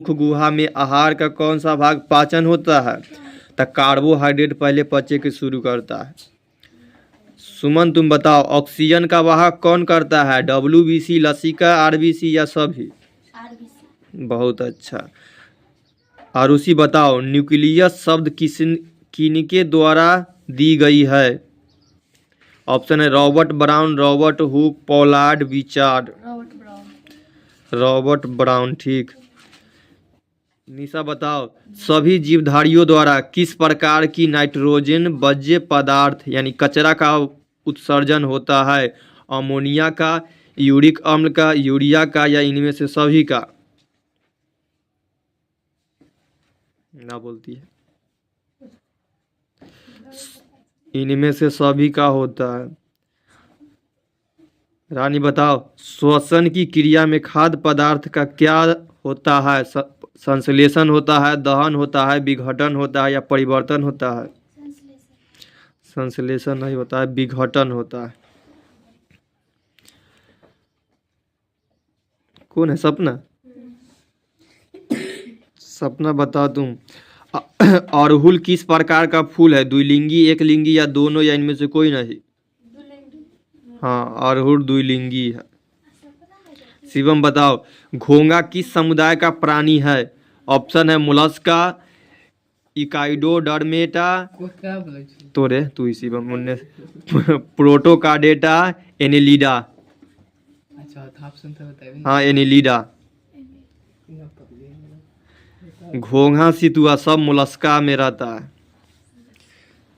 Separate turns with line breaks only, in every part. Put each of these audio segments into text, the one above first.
मुख गुहा में आहार का कौन सा भाग पाचन होता है? तो कार्बोहाइड्रेट पहले पचे के शुरू करता है। सुमन तुम बताओ, ऑक्सीजन का वाहक कौन करता है? WBC, लसिका, RBC या सभी?
आरबीसी।
बहुत अच्छा। आरुषि बताओ, न्यूक्लियस शब्द किनके द्वारा दी गई है? ऑप्शन है Robert Brown, Robert Hooke, Pollard, विचार्ड।
Robert Brown.
रॉबर्ट ब्राउन, ठीक। निशा बताओ, सभी जीवधारियों द्वारा किस प्रकार की नाइट्रोजन वर्ज्य पदार्थ यानी कचरा का उत्सर्जन होता है? अमोनिया का, यूरिक अम्ल का, यूरिया का या इनमें से सभी का? ना बोलती है। इनमें से सभी का होता है। रानी बताओ, श्वसन की क्रिया में खाद्य पदार्थ का क्या होता है? संश्लेषण होता है, दहन होता है, विघटन होता है या परिवर्तन होता है? संश्लेषण नहीं होता है, विघटन होता है। कौन है? सपना? सपना बताओ तुम। अड़हुल किस प्रकार का फूल है? द्विलिंगी, एक लिंगी या दोनों या इनमें से कोई नहीं? हाँ, अड़हुल द्विलिंगी है। शिवम बताओ, घोंघा किस समुदाय का प्राणी है? ऑप्शन है मोलस्का, इकाइडोडर्मेटा, तोरे तू ही शिवम मुन्ने, प्रोटोकार्डेटा, एनेलिडा। हाँ, एनेलिडा। घोंघा सितुआ सब मोलस्का में रहता है।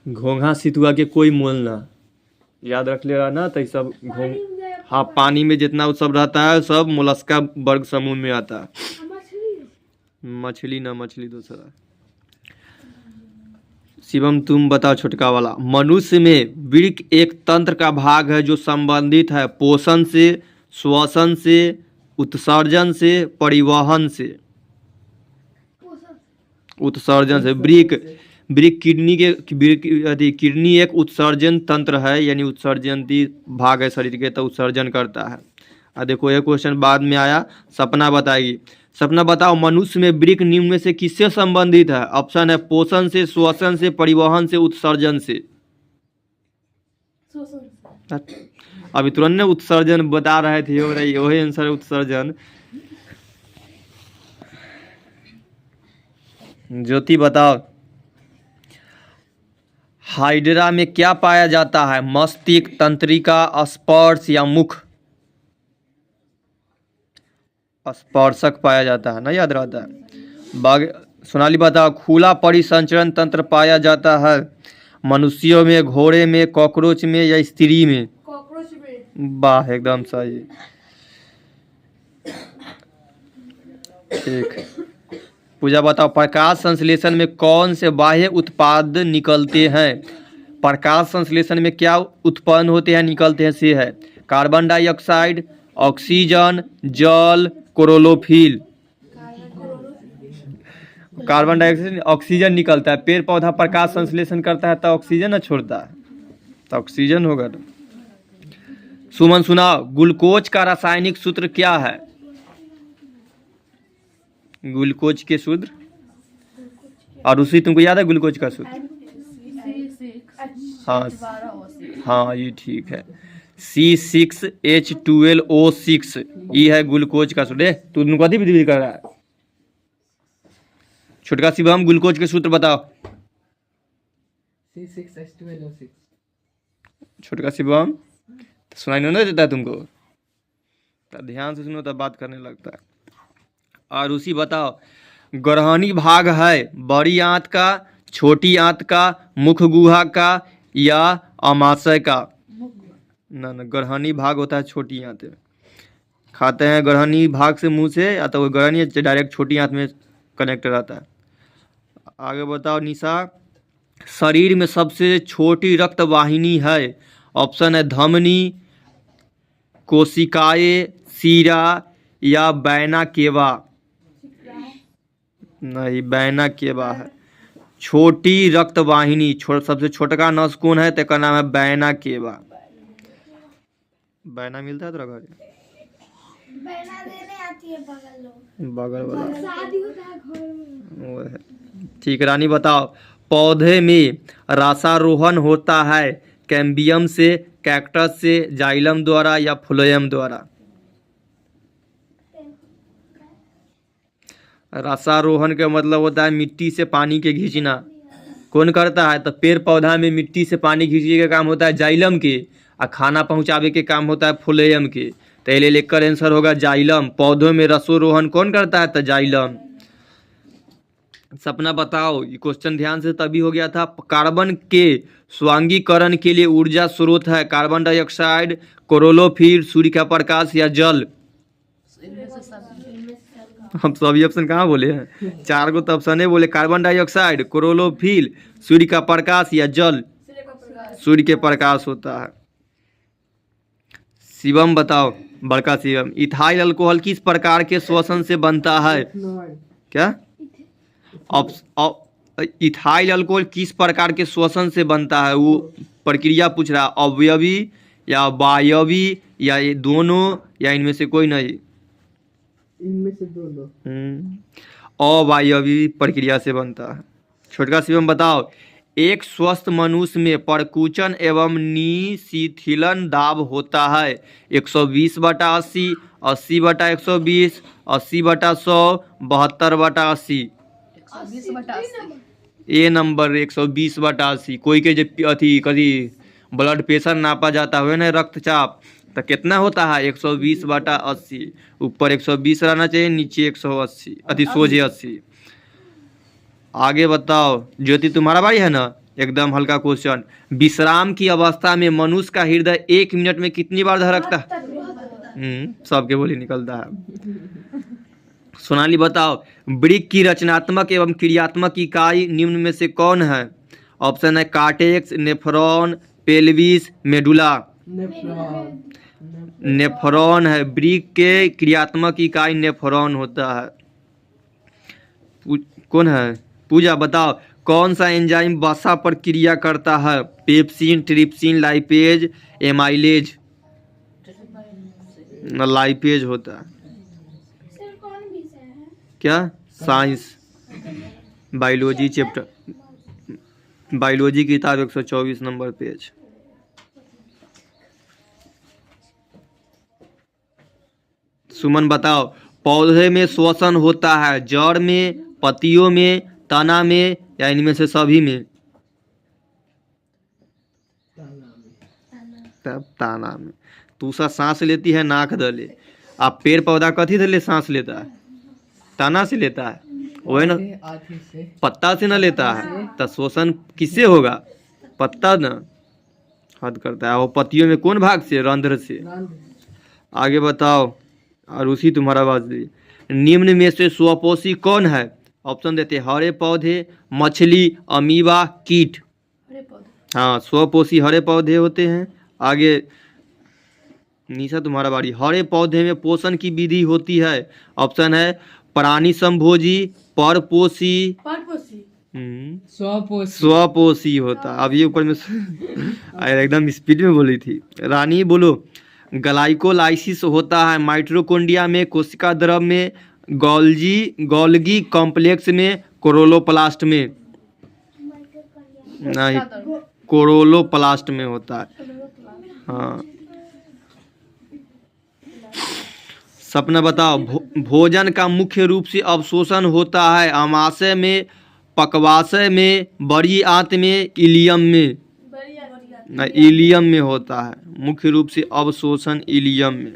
घोंघा सितुआ के कोई मोल ना, याद रख ले रहा ना, तो सब घोंघ, हाँ, पानी में जितना वो सब रहता है सब मोलस्का वर्ग समूह में आता है। मछली ना, मछली दूसरा। शिवम तुम बताओ छोटका वाला। मनुष्य में वृक्क एक तंत्र का भाग है जो संबंधित है पोषण से, श्वसन से, उत्सर्जन से, परिवहन से। उत्सर्जन से। वृक्क किडनी एक उत्सर्जन तंत्र है, यानी उत्सर्जनती भाग है शरीर के, तो उत्सर्जन करता है। देखो ये क्वेश्चन बाद में आया, सपना बताएगी। सपना बताओ, मनुष्य में वृक्क निम्न में से किससे संबंधित है? ऑप्शन है पोषण से, श्वसन से, परिवहन से, उत्सर्जन से। अभी तुरंत उत्सर्जन बता रहे थे, वही आंसर है उत्सर्जन। ज्योति बताओ, हाइड्रा में क्या पाया जाता है? मस्तिष्क, तंत्रिका, स्पर्श या मुख? स्पर्शक पाया जाता है ना, याद रहता है। सोनाली बताओ, खुला परिसंचरण तंत्र पाया जाता है मनुष्यों में, घोड़े में, कॉकरोच में या स्त्री में?
कॉकरोच में।
वाह, एकदम सही। ठीक। पूजा बताओ, प्रकाश संश्लेषण में कौन से बाह्य उत्पाद निकलते हैं? प्रकाश संश्लेषण में क्या उत्पन्न होते हैं, निकलते हैं? से है कार्बन डाइऑक्साइड, ऑक्सीजन, जल, क्लोरोफिल। कार्बन डाइऑक्साइड, ऑक्सीजन निकलता है। पेड़ पौधा प्रकाश संश्लेषण करता है तो ऑक्सीजन ना छोड़ता है, तो ऑक्सीजन होगा। सुमन सुनाओ, ग्लूकोज का रासायनिक सूत्र क्या है? ग्लूकोज के सूत्र? और उसी तुमको याद है ग्लूकोज का सूत्र? हाँ हाँ, ये ठीक है। C6H12O6 ये है ग्लूकोज का सूत्र। तू तुमको कथी विधि कर रहा है? छोटका शिवम, ग्लूकोज के सूत्र बताओ।
C6H12O6।
छोटका शिवम, सुनाई नहीं देता है तुमको? तो ध्यान से सुनो, तब बात करने लगता है। और उसी बताओ, ग्रहणी भाग है बड़ी आंत का, छोटी आंत का, मुख गुहा का या अमाशय का? ना ना, ग्रहणी भाग होता है छोटी आंत में। खाते हैं ग्रहणी भाग से मुंह से, या तो ग्रहणी डायरेक्ट छोटी आंत में कनेक्ट रहता है। आगे बताओ निशा, शरीर में सबसे छोटी रक्त वाहिनी है? ऑप्शन है धमनी, कोशिकाएं, सीरा या बैना केवा? नहीं, बैना केवा है। छोटी रक्त वाहिनी, सबसे छोटका नस कौन है? तो नाम है बैना केवा। बैना मिलता है तेरा घर?
बैना देने
बगल वाला वो है। ठीक, रानी बताओ, पौधे में रसारोहण होता है कैम्बियम से, कैक्टस से, जाइलम द्वारा या फ्लोएम द्वारा? रसारोहण का मतलब होता है मिट्टी से पानी के खींचना। कौन करता है? तो पेड़ पौधा में मिट्टी से पानी खींचने का काम होता है जाइलम के, और खाना पहुंचावे के काम होता है फ्लोएम के। तो ये लेकर आंसर होगा जाइलम। पौधों में रसारोहण कौन करता है? तो जाइलम। सपना बताओ, ये क्वेश्चन ध्यान से तभी हो गया था। कार्बन के स्वांगीकरण के लिए ऊर्जा स्रोत है कार्बन डाइऑक्साइड, क्लोरोफिल, सूर्य का प्रकाश या जल? हम सभी ऑप्शन कहाँ बोले हैं? 4 गो तो ऑप्शन है बोले, कार्बन डाइऑक्साइड, क्लोरोफिल, सूर्य का प्रकाश या जल? सूर्य के प्रकाश होता है। शिवम बताओ, बड़का शिवम, इथाइल अल्कोहल किस प्रकार के श्वसन से बनता है? क्या? इथाइल अल्कोहल किस प्रकार के श्वसन से बनता है? वो प्रक्रिया पूछ रहा है, अवयवी या वायवी या ये दोनों या इनमें से कोई नहीं?
इनमें से दोनों।
अवायवी प्रक्रिया से बनता है। छोटका शिवम बताओ, एक स्वस्थ मनुष्य में परकुचन एवं निशीथीलन दाब होता है 120/80, 80/120, 80/100, 72/80? ए नंबर 120/80। कोई के जब अथी कभी ब्लड प्रेशर नापा जाता हुआ ना, रक्तचाप, तो कितना होता है? 120/80। ऊपर 120 रहना चाहिए, नीचे 180, अति सोझे 80। आगे बताओ ज्योति, तुम्हारा बारी है ना। एकदम हल्का क्वेश्चन। विश्राम की अवस्था में मनुष्य का हृदय 1 मिनट में कितनी बार धड़कता है? सबके बोली निकलता है। सोनाली बताओ, वृक्क की रचनात्मक एवं क्रियात्मक इकाई निम्न में से कौन है? ऑप्शन है cortex, nephron, pelvis, medulla? Nephron है। वृक्क के क्रियात्मक इकाई नेफ्रॉन होता है। कौन है? पूजा बताओ, कौन सा एंजाइम वसा पर क्रिया करता है? Pepsin, trypsin, lipase, amylase? Lipase होता है। क्या? साइंस, बायोलॉजी चैप्टर, बायोलॉजी की किताब 124 नंबर पेज। सुमन बताओ, पौधे में श्वसन होता है जड़ में, पत्तियों में, तना में या इनमें से सभी में? तब ताना में। तूसा सांस लेती है नाक दले, आप पेड़ पौधा कथी दले सांस लेता है? तना से लेता है, वही ना, पत्ता से ना लेता है। तो श्वसन किससे होगा? पत्ता ना हद करता है। वो पत्तियों में कौन भाग से? रंध्र से। आगे बताओ, और उसी तुम्हारा बात दी। निम्न में से स्वपोषी कौन है? ऑप्शन देते हैं, हरे पौधे, मछली, अमीबा, कीट? हाँ, स्वपोषी हरे पौधे होते हैं। आगे निशा तुम्हारा बारी। हरे पौधे में पोषण की विधि होती है। ऑप्शन है प्राणी संभोजी, परपोषी, स्वपोषी होता। अब ये ऊपर में एकदम स्पीड में बोली थी। रानी बोलो, ग्लाइकोलाइसिस होता है माइटोकॉन्ड्रिया में, कोशिका द्रव में, गोल्गी कॉम्प्लेक्स में, कोरोलोप्लास्ट में? नहीं, कोरोलोप्लास्ट में होता है। हाँ। सपना बताओ, भोजन का मुख्य रूप से अवशोषण होता है आमाशय में, पकवाशय में, बड़ी आंत में, इलियम में? नहीं, इलियम में होता है मुख्य रूप से अवशोषण, इलियम में।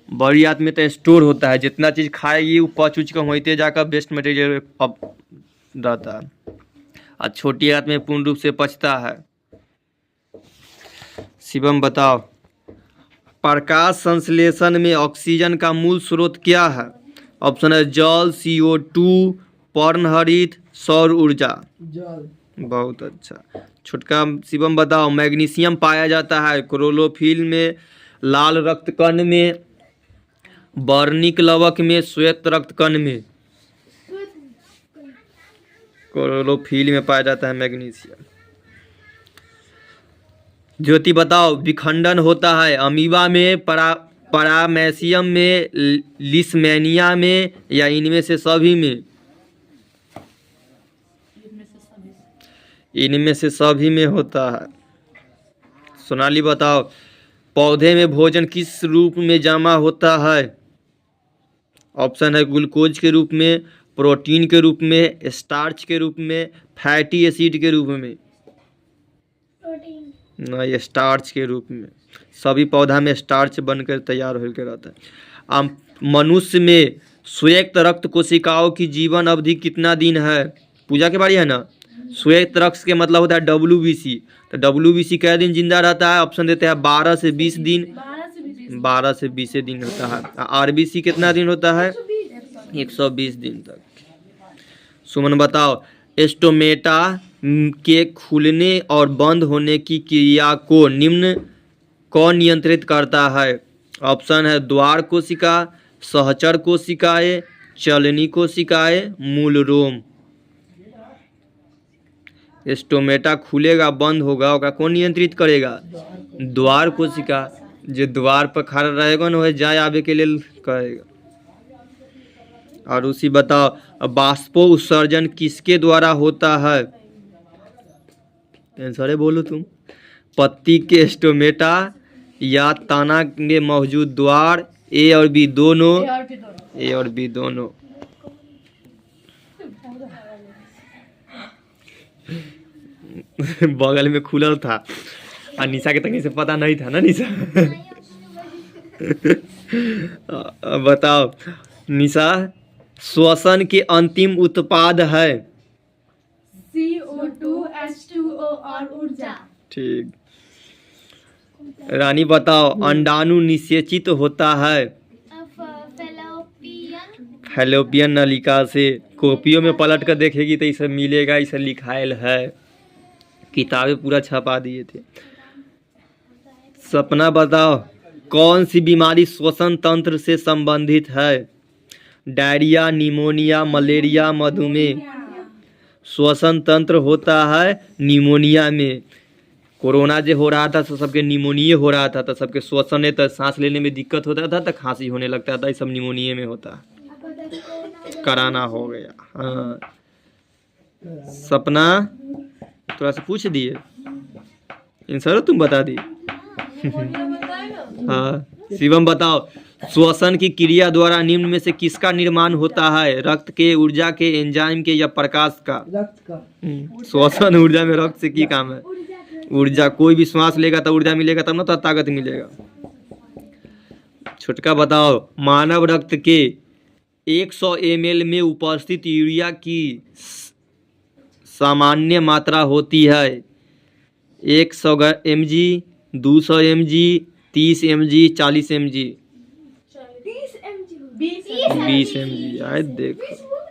बड़ी आंत में तो स्टोर होता है, जितना चीज खाएगी वो पच उच कम होते जाकर वेस्ट मटेरियल अब रहता है, और छोटी आंत में पूर्ण रूप से पचता है। शिवम बताओ, प्रकाश संश्लेषण में ऑक्सीजन का मूल स्रोत क्या है? ऑप्शन है जल, CO2, पर्णहरित, सौर ऊर्जा?
जल।
बहुत अच्छा। छुटका शिवम बताओ, मैग्नीशियम पाया जाता है क्लोरोफिल में, लाल रक्त कण में, वर्णिक लवक में, श्वेत रक्त कण में? क्लोरोफिल में पाया जाता है मैग्नीशियम। ज्योति बताओ, विखंडन होता है अमीबा में, पैरामेसियम में, लिस्मेनिया में, या इनमें से सभी में?
इनमें से सभी।
इनमें से सभी में होता है। सोनाली बताओ, पौधे में भोजन किस रूप में जमा होता है? ऑप्शन है ग्लूकोज के रूप में, प्रोटीन के रूप में, स्टार्च के रूप में, फैटी एसिड के रूप में।
प्रोटीन।
नहीं, स्टार्च के रूप में। सभी पौधा में स्टार्च बनकर तैयार होकर रहता है। अब मनुष्य में श्वेत रक्त कोशिकाओं की जीवन अवधि कितना दिन है? पूजा के बारी है ना। श्वेत रक्त के मतलब होता है WBC। तो WBC कै दिन जिंदा रहता है? ऑप्शन देते हैं 12 से 20 दिन। 12 से 20 दिन होता है। RBC कितना दिन होता है? 120 दिन तक। सुमन बताओ, स्टोमेटा के खुलने और बंद होने की क्रिया को निम्न कौन नियंत्रित करता है? ऑप्शन है द्वार कोशिका, सहचर कोशिकाएं, चलनी कोशिकाएं, मूल रोम। स्टोमेटा खुलेगा बंद होगा, ओकरा कौन नियंत्रित करेगा? द्वार कोशिका। जो द्वार पर खड़ा रहेगा ना, वह जाए आवे के लिए करेगा। और उसी बताओ, बाष्पो उत्सर्जन किसके द्वारा होता है? आंसर बोलो तुम। पत्ती के स्टोमेटा या तना में मौजूद द्वार, ए और बी दोनों? ए और बी दोनों। बगल में खुलल था और निशा के तक से पता नहीं था ना निशा। बताओ निशा, श्वसन के अंतिम उत्पाद है?
CO2, H2O और ऊर्जा।
ठीक। रानी बताओ, अंडाणु निषेचित होता है? फैलोपियन नलिका से। कॉपियों में पलट कर देखेगी तो इसे मिलेगा, इसे लिखायल है, किताबें पूरा छपा दिए थे। सपना बताओ, कौन सी बीमारी श्वसन तंत्र से संबंधित है? डायरिया, निमोनिया, मलेरिया, मधुमेह। श्वसन तंत्र होता है निमोनिया में। कोरोना जो हो रहा था तो सबके निमोनिया हो रहा था, तो सबके श्वसन तो सांस लेने में दिक्कत होता था, तो खांसी होने लगता था। ये सब निमोनिया में होता है। कराना हो गया। हाँ सपना, थोड़ा सा पूछ दिए आंसर तुम बता दी। हाँ शिवम बताओ, श्वसन की क्रिया द्वारा निम्न में से किसका निर्माण होता है? रक्त के, ऊर्जा के, एंजाइम के, या प्रकाश का?
रक्त का।
श्वसन ऊर्जा में रक्त से की काम है? ऊर्जा। कोई भी श्वास लेगा तो ऊर्जा मिलेगा, तब ना तो ताकत मिलेगा। छुटका बताओ, मानव रक्त के 100 ml में उपस्थित यूरिया की सामान्य मात्रा होती है? 100 mg, 200 mg, 30 mg, 40 mg? 20 mg। आए देखो